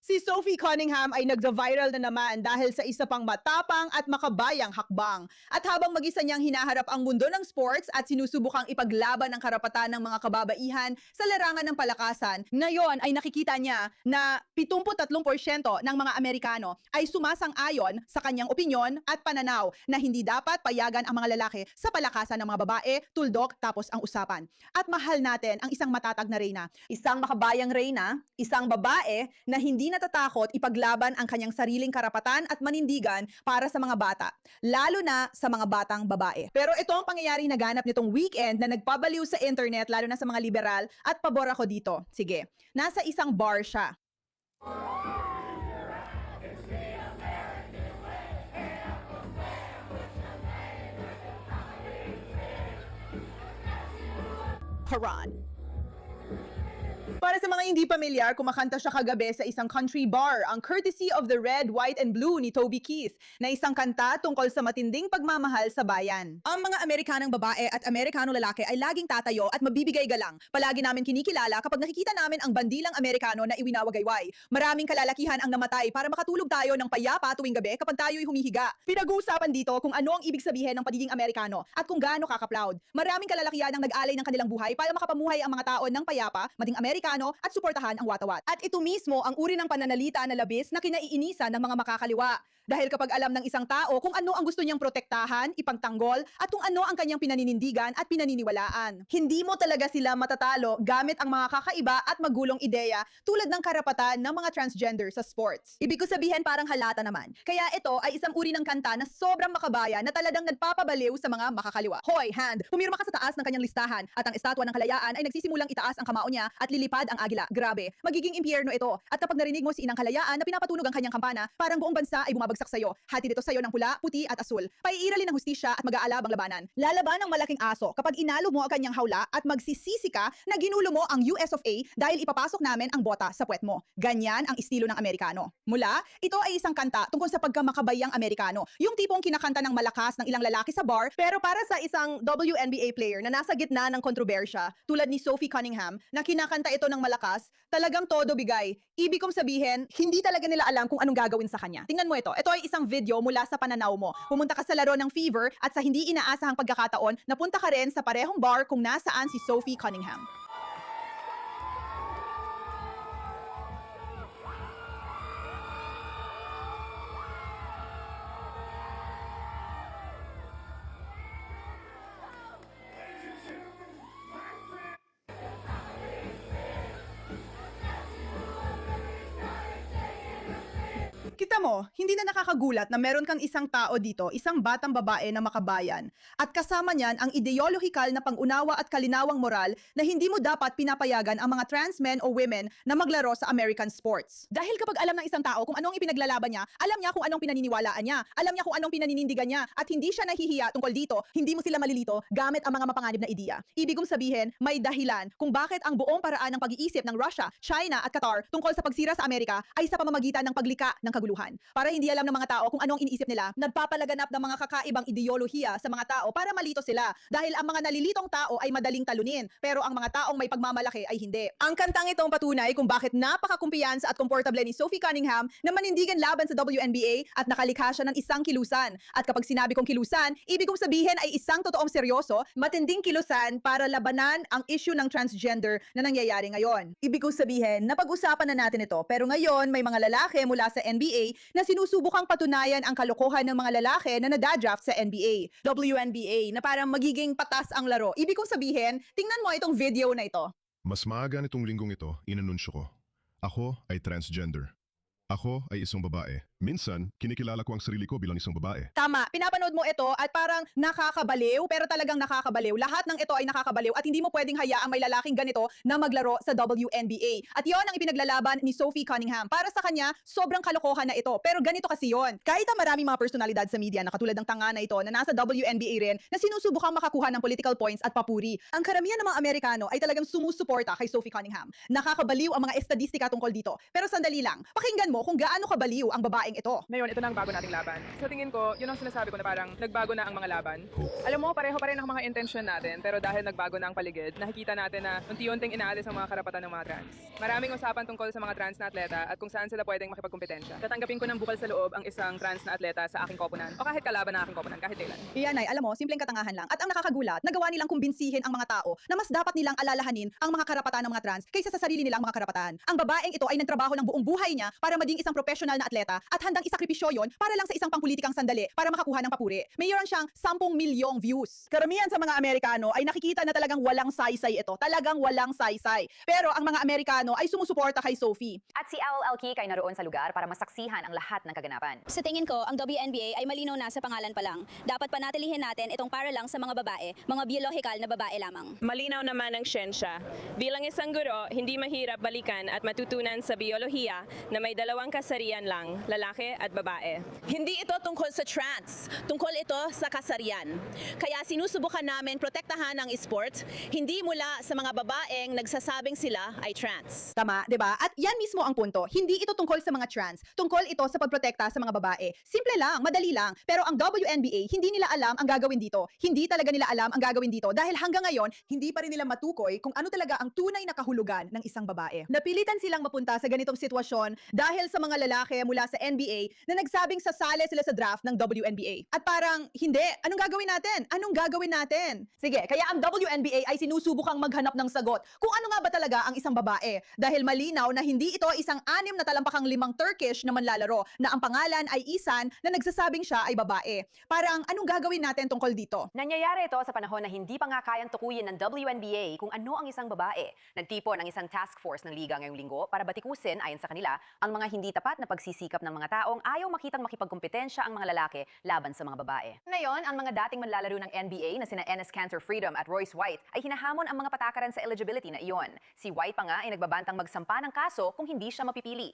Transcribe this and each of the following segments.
Si Sophie Cunningham ay nagda-viral na naman dahil sa isa pang matapang at makabayang hakbang. At habang mag-isa niyang hinaharap ang mundo ng sports at sinusubukang ipaglaban ang karapatan ng mga kababaihan sa larangan ng palakasan, ngayon ay nakikita niya na 73% ng mga Amerikano ay sumasang-ayon sa kanyang opinyon at pananaw na hindi dapat payagan ang mga lalaki sa palakasan ng mga babae, tuldok, tapos ang usapan. At mahal natin ang isang matatag na reyna, isang makabayang reyna, isang babae na hindi natatakot ipaglaban ang kanyang sariling karapatan at manindigan para sa mga bata, lalo na sa mga batang babae. Pero ito ang pangyayaring naganap nitong weekend na nagpabaliw sa internet, lalo na sa mga liberal, at pabor ako dito. Sige, nasa isang bar siya. Haran. Para sa mga hindi pamilyar, kumakanta siya kagabi sa isang country bar, ang Courtesy of the Red, White and Blue ni Toby Keith, na isang kanta tungkol sa matinding pagmamahal sa bayan. Ang mga Amerikanang babae at Amerikanong lalaki ay laging tatayo at mabibigay galang. Palagi namin kinikilala kapag nakikita namin ang bandilang Amerikano na iwinawagayway. Maraming kalalakihan ang namatay para makatulog tayo ng payapa tuwing gabi kapag tayo'y humihiga. Pinag-uusapan dito kung ano ang ibig sabihin ng pagiging Amerikano at kung gaano kaka-proud. Maraming kalalakihan ang nag-alay ng kanilang buhay para makapamuhay ang mga tao ng payapa, maging Amerikano, at suportahan ang watawat. At ito mismo ang uri ng pananalita na labis na kinaiinisan ng mga makakaliwa. Dahil kapag alam ng isang tao kung ano ang gusto niyang protektahan, ipagtanggol, at kung ano ang kanyang pinaninindigan at pinaniniwalaan. Hindi mo talaga sila matatalo gamit ang mga kakaiba at magulong ideya tulad ng karapatan ng mga transgender sa sports. Ibig ko sabihin parang halata naman. Kaya ito ay isang uri ng kanta na sobrang makabaya na talagang nagpapabaliw sa mga makakaliwa. Hoy, hand! Pumirma ka sa taas ng kanyang listahan at ang estatwa ng kalayaan ay nagsisimulang itaas ang kamao niya at lilipad ang agila. Grabe, magiging impyerno ito. At kapag narinig mo si Inang Kalayaan na pinapatunog ang kanyang kampana, parang buong bansa ay bumabagsak sa'yo. Hatid ito sa'yo ng pula, puti at asul. Paiiralin ng hustisya at mag-aalabang labanan. Lalaban ng malaking aso kapag inalo mo ang kanyang hawla at magsisisi ka na ginulo mo ang US of A dahil ipapasok namin ang bota sa puwet mo. Ganyan ang estilo ng Amerikano. Mula, ito ay isang kanta tungkol sa pagkamakabayang Amerikano. Yung tipong kinakanta ng malakas ng ilang lalaki sa bar, pero para sa isang WNBA player na nasa gitna ng kontrobersya, tulad ni Sophie Cunningham, na kinakanta ito ng malakas, talagang todo bigay. Ibig kong sabihin, hindi talaga nila alam kung anong gagawin sa kanya. Tingnan mo ito. Ito ay isang video mula sa pananaw mo. Pumunta ka sa laro ng Fever at sa hindi inaasahang pagkakataon, napunta ka rin sa parehong bar kung nasaan si Sophie Cunningham. Kita mo, hindi na nakakagulat na meron kang isang tao dito, isang batang babae na makabayan. At kasama niyan ang ideolohikal na pangunawa at kalinawang moral na hindi mo dapat pinapayagan ang mga trans men o women na maglaro sa American sports. Dahil kapag alam ng isang tao kung anong ipinaglalaban niya, alam niya kung anong pinaniniwalaan niya, alam niya kung anong pinaninindigan niya, at hindi siya nahihiya tungkol dito, hindi mo sila malilito gamit ang mga mapanganib na ideya. Ibig kong sabihin, may dahilan kung bakit ang buong paraan ng pag-iisip ng Russia, China at Qatar tungkol sa pagsira sa Amerika ay sa pamamagitan ng paglika ng kaguluhan. Para hindi alam ng mga tao kung anong iniisip nila, nagpapalaganap ng mga kakaibang ideolohiya sa mga tao para malito sila. Dahil ang mga nalilitong tao ay madaling talunin, pero ang mga taong may pagmamalaki ay hindi. Ang kantang itong patunay kung bakit napakakumpiyansa at komportable ni Sophie Cunningham na manindigan laban sa WNBA at nakalikha siya ng isang kilusan. At kapag sinabi kong kilusan, ibig kong sabihin ay isang totoong seryoso, matinding kilusan para labanan ang issue ng transgender na nangyayari ngayon. Ibig kong sabihin, napag-usapan na natin ito, pero ngayon may mga lalaki mula sa NBA na sinusubukang patunayan ang kalokohan ng mga lalaki na nadadraft sa NBA, WNBA, na parang magiging patas ang laro. Ibig kong sabihin, tingnan mo itong video na ito. Mas maaga nitong linggong ito, inanunsyo ko. Ako ay transgender. Ako ay isang babae. Minsan, kinikilala ko ang sarili ko bilang isang babae. Tama, pinapanood mo ito at parang nakakabaliw, pero talagang nakakabaliw. Lahat ng ito ay nakakabaliw at hindi mo pwedeng hayaang may lalaking ganito na maglaro sa WNBA. At yon ang ipinaglalaban ni Sophie Cunningham. Para sa kanya, sobrang kalokohan na ito. Pero ganito kasi yon. Kahit ang maraming mga personalidad sa media na katulad ng tanga na ito na nasa WNBA rin na sinusubukang makakuha ng political points at papuri, ang karamihan ng mga Amerikano ay talagang sumusuporta kay Sophie Cunningham. Nakakabaliw ang mga estadistika tungkol dito. Pero sandali lang, pakinggan mo kung gaano kabaliw ang babaeng babaeng ito. Ngayon, ito na ang bago nating laban. Sa tingin ko, yun ang sinasabi ko na parang nagbago na ang mga laban. Hope. Alam mo, pareho pa rin ang mga intensyon natin, pero dahil nagbago na ang paligid, nakikita natin na unti-unting inaalis ang mga karapatan ng mga trans. Maraming usapan tungkol sa mga trans na atleta at kung saan sila pwedeng makipagkompetensya. Tatanggapin ko ng bukal sa loob ang isang trans na atleta sa aking koponan o kahit kalaban ng aking koponan, kahit kailan. Iyan ay, alam mo, simpleng katangahan lang. At ang nakakagulat, nagawa nilang kumbinsihin ang mga tao na mas dapat nilang alalahanin ang mga karapatan ng mga trans kaysa sa sarili nilang mga karapatan. Ang babaeng ito ay nagtrabaho ng buong buhay niya para maging isang professional na atleta at handang isakripisyo yon para lang sa isang pangpolitikang sandali para makakuha ng papuri. Mayroon siyang 10 milyong views. Karamihan sa mga Amerikano ay nakikita na talagang walang saysay ito. Talagang walang saysay. Pero ang mga Amerikano ay sumusuporta kay Sophie. At si Al Alki ay naroon sa lugar para masaksihan ang lahat ng kaganapan. Sa tingin ko, ang WNBA ay malinaw na sa pangalan pa lang. Dapat panatilihin natin itong para lang sa mga babae, mga biological na babae lamang. Malinaw naman ang siyensya. Bilang isang guro, hindi mahirap balikan at matutunan sa biolohiya na may dalawang kasarian lang, lalaki at babae. Hindi ito tungkol sa trans, tungkol ito sa kasarian. Kaya sinusubukan namin protektahan ang sport, hindi mula sa mga babaeng nagsasabing sila ay trans. Tama, 'di ba? At yan mismo ang punto. Hindi ito tungkol sa mga trans. Tungkol ito sa pagprotekta sa mga babae. Simple lang, madali lang. Pero ang WNBA, hindi nila alam ang gagawin dito. Hindi talaga nila alam ang gagawin dito dahil hanggang ngayon, hindi pa rin nila matukoy kung ano talaga ang tunay na kahulugan ng isang babae. Napilitan silang mapunta sa ganitong sitwasyon dahil sa mga lalaki mula sa NBA na nagsabing sasali sila sa draft ng WNBA. At parang, hindi, anong gagawin natin? Anong gagawin natin? Sige, kaya ang WNBA ay sinusubukang maghanap ng sagot kung ano nga ba talaga ang isang babae. Dahil malinaw na hindi ito isang 6 na talampakang 5 Turkish na manlalaro na ang pangalan ay Isan na nagsasabing siya ay babae. Parang, anong gagawin natin tungkol dito? Nangyayari ito sa panahon na hindi pa nga kayang tukuyin ng WNBA kung ano ang isang babae. Nagtipon ang isang task force ng liga ngayong linggo para batikusin, ayon sa kanila, ang mga hindi tapat na pagsisikap ng mga taong ayaw makitang makipagkompetensya ang mga lalaki laban sa mga babae. Ngayon, ang mga dating manlalaro ng NBA na sina Enes Kanter Freedom at Royce White ay hinahamon ang mga patakaran sa eligibility na iyon. Si White pa nga ay nagbabantang magsampa ng kaso kung hindi siya mapipili.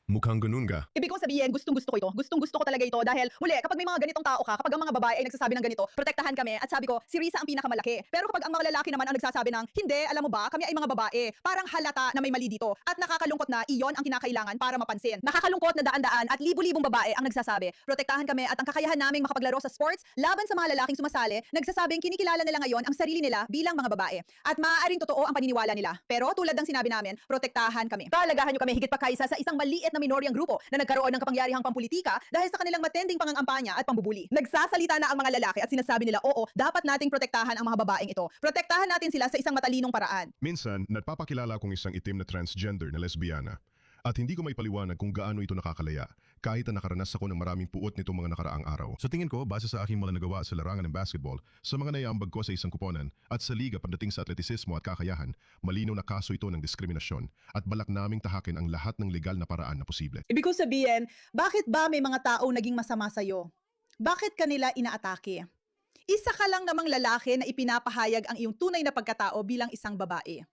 Mukhang ganun ka. Ibig kong sabihin, gustong-gusto ko ito. Gustong-gusto ko talaga ito dahil, muli, kapag may mga ganitong tao ka, kapag ang mga babae ay nagsasabi ng ganito, protektahan kami at sabi ko, si Risa ang pinakamalaki. Pero kapag ang mga lalaki naman ang nagsasabi ng, hindi, alam mo ba, kami ay mga babae, parang halata na may mali dito. At nakakalungkot na iyon ang kinakailangan para mapansin. Nakakalungkot na daan-daan at libu-libong babae ang nagsasabi, protektahan kami at ang kakayahan naming makapaglaro sa sports laban sa mga lalaking sumasali, nagsasabing kinikilala nila ngayon ang sarili nila bilang mga babae. At maaaring totoo ang paniniwala nila. Pero tulad ng sinabi namin, protektahan kami. Palagahan nyo kami higit pa kaysa sa isang maliit na minoryang grupo na nagkaroon ng kapangyarihang pampolitika dahil sa kanilang matending pangangampanya at pambubuli. Nagsasalita na ang mga lalaki at sinasabi nila, oo, dapat nating protektahan ang mga babaeng ito. Protektahan natin sila sa isang matalinong paraan. Minsan, nagpapakilala akong isang itim na transgender na lesbiana. At hindi ko may paliwanag kung gaano ito nakakalaya, kahit na nakaranas ako ng maraming puot nitong mga nakaraang araw. Sa tingin ko, base sa aking mga nagawa sa larangan ng basketball, sa mga naiambag ko sa isang kuponan, at sa liga pagdating sa atletisismo at kakayahan, malinaw na kaso ito ng diskriminasyon at balak naming tahakin ang lahat ng legal na paraan na posible. Ibig ko sabihin, bakit ba may mga tao naging masama sa'yo? Bakit kanila inaatake? Isa ka lang namang lalaki na ipinapahayag ang iyong tunay na pagkatao bilang isang babae.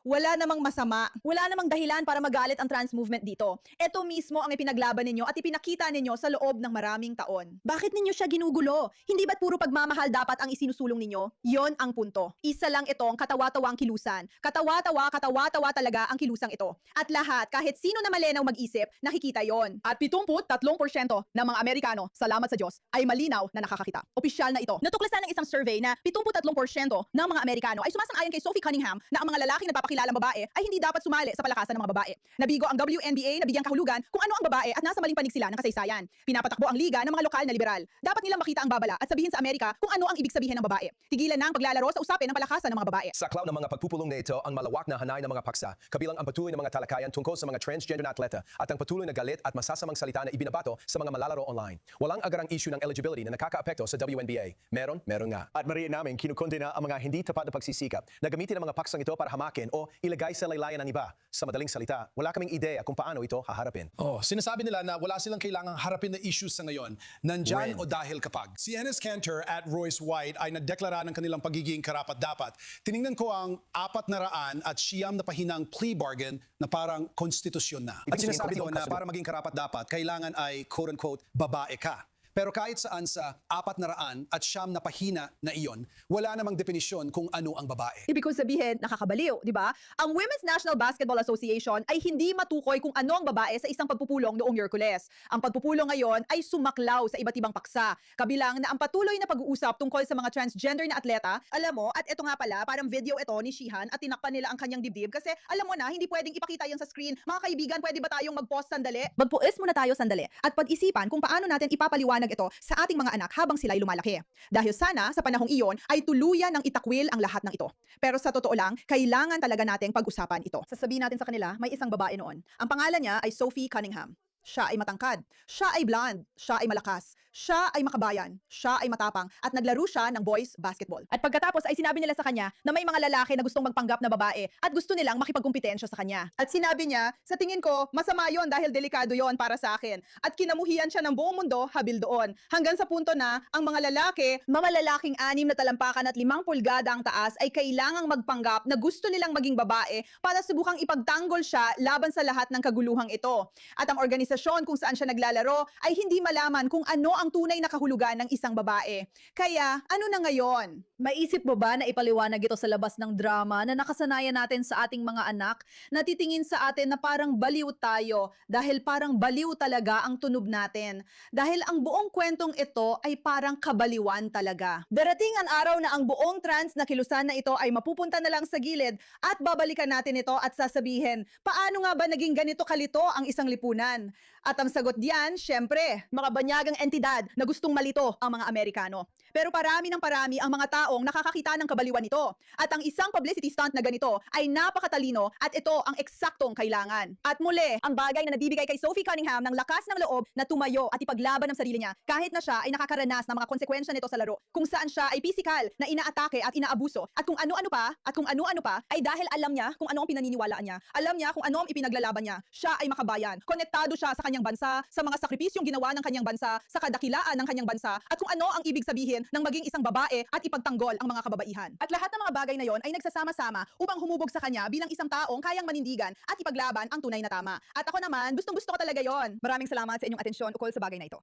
Wala namang masama, wala namang dahilan para magalit ang trans movement dito. Ito mismo ang ipinaglaban ninyo at ipinakita ninyo sa loob ng maraming taon. Bakit ninyo siya ginugulo? Hindi ba't puro pagmamahal dapat ang isinusulong ninyo? Yon ang punto. Isa lang itong katawa-tawang kilusan. Katawa-tawa talaga ang kilusang ito. At lahat, kahit sino na malenaw mag-isip, nakikita yon. At 73% ng mga Amerikano, salamat sa Diyos, ay malinaw na nakakakita. Opisyal na ito. Natuklasan ng isang survey na 73% ng mga Amerikano ay sumasang-ayon kay Sophie Cunningham na ang mga lalaking nagpapakilalang babae ay hindi dapat sumali sa palakasan ng mga babae. Nabigo ang WNBA na bigyang kahulugan kung ano ang babae at nasa maling panig sila ng kasaysayan. Pinapatakbo ang liga ng mga lokal na liberal. Dapat nilang makita ang babala at sabihin sa Amerika kung ano ang ibig sabihin ng babae. Tigilan na ang paglalaro sa usapin ng palakasan ng mga babae. Sa cloud ng mga pagpupulong na ito ang malawak na hanay ng mga paksa, kabilang ang patuloy na mga talakayan tungkol sa mga transgender na atleta at ang patuloy na galit at masasamang salita na ibinabato sa mga malalaro online. Walang agarang issue ng eligibility na nakakaapekto sa WNBA. Meron nga. At mariin namin kinukondena ang mga hindi tapat na pagsisikap na gamitin ang mga paksang ito para hamakin o ilagay sa laylayan ng iba. Sa madaling salita, wala kaming ideya kung paano ito haharapin. Sinasabi nila na wala silang kailangang harapin na issues sa ngayon, nandyan When? o dahil kapag. Si Enes Kanter at Royce White ay nagdeklara ng kanilang pagiging karapat-dapat. Tiningnan ko ang 400 at siyam na pahinang plea bargain na parang konstitusyon na. At sinasabi doon na para maging karapat-dapat, kailangan ay quote-unquote babae ka. Pero kahit saan sa 400 at 900 na pahina na iyon, wala namang definisyon kung ano ang babae. Ibig ko sabihin, nakakabaliw, di ba? Ang Women's National Basketball Association ay hindi matukoy kung ano ang babae sa isang pagpupulong noong Miyerkules. Ang pagpupulong ngayon ay sumaklaw sa iba't ibang paksa. Kabilang na ang patuloy na pag-uusap tungkol sa mga transgender na atleta. Alam mo, at ito nga pala, parang video ito ni Shihan at tinakpan nila ang kanyang dibdib kasi alam mo na, hindi pwedeng ipakita yan sa screen. Mga kaibigan, pwede ba tayong mag-pause sandali? Mag-pause muna tayo sandali at pag-isipan kung paano natin ipapaliwanag ito sa ating mga anak habang sila'y lumalaki. Dahil sana sa panahong iyon ay tuluyan ng itakwil ang lahat ng ito. Pero sa totoo lang, kailangan talaga nating pag-usapan ito. Sasabihin natin sa kanila, may isang babae noon. Ang pangalan niya ay Sophie Cunningham. Siya ay matangkad, siya ay blonde, siya ay malakas, siya ay makabayan, siya ay matapang, at naglaro siya ng boys basketball. At pagkatapos ay sinabi nila sa kanya na may mga lalaki na gustong magpanggap na babae at gusto nilang makipagkumpetensya sa kanya. At sinabi niya, sa tingin ko, masama yon dahil delikado yon para sa akin. At kinamuhian siya ng buong mundo habil doon. Hanggang sa punto na ang mga lalaking 6 na talampakan at 5 pulgada ang taas ay kailangang magpanggap na gusto nilang maging babae para subukang ipagtanggol siya laban sa lahat ng kaguluhang ito. At ang organisasyon kung saan siya naglalaro ay hindi malaman kung ano ang tunay na kahulugan ng isang babae. Kaya, ano na ngayon? Maisip mo ba na ipaliwanag ito sa labas ng drama na nakasanayan natin sa ating mga anak na titingin sa atin na parang baliw tayo dahil parang baliw talaga ang tunog natin? Dahil ang buong kwentong ito ay parang kabaliwan talaga. Darating ang araw na ang buong trans na kilusan na ito ay mapupunta na lang sa gilid at babalikan natin ito at sasabihin, paano nga ba naging ganito kalito ang isang lipunan? At ang sagot diyan, syempre, mga banyagang entidad na gustong malito ang mga Amerikano. Pero parami ng parami ang mga taong nakakakita ng kabaliwan nito. At ang isang publicity stunt na ganito ay napakatalino at ito ang eksaktong kailangan. At muli, ang bagay na nabibigay kay Sophie Cunningham ng lakas ng loob na tumayo at ipaglaban ng sarili niya kahit na siya ay nakakaranas ng mga konsekwensya nito sa laro kung saan siya ay pisikal na inaatake at inaabuso at kung ano-ano pa ay dahil alam niya kung ano ang pinaniniwalaan niya. Alam niya kung ano ang ipinaglalaban niya. Siya ay makabayan. Konektado siya sa kanyang bansa, sa mga sakripisyong ginawa ng kanyang bansa, sa kadakilaan ng kanyang bansa, at kung ano ang ibig sabihin ng maging isang babae at ipagtanggol ang mga kababaihan. At lahat ng mga bagay na yon ay nagsasama-sama upang humubog sa kanya bilang isang taong kayang manindigan at ipaglaban ang tunay na tama. At ako naman, gustong-gusto ko talaga yon. Maraming salamat sa inyong atensyon ukol sa bagay na ito.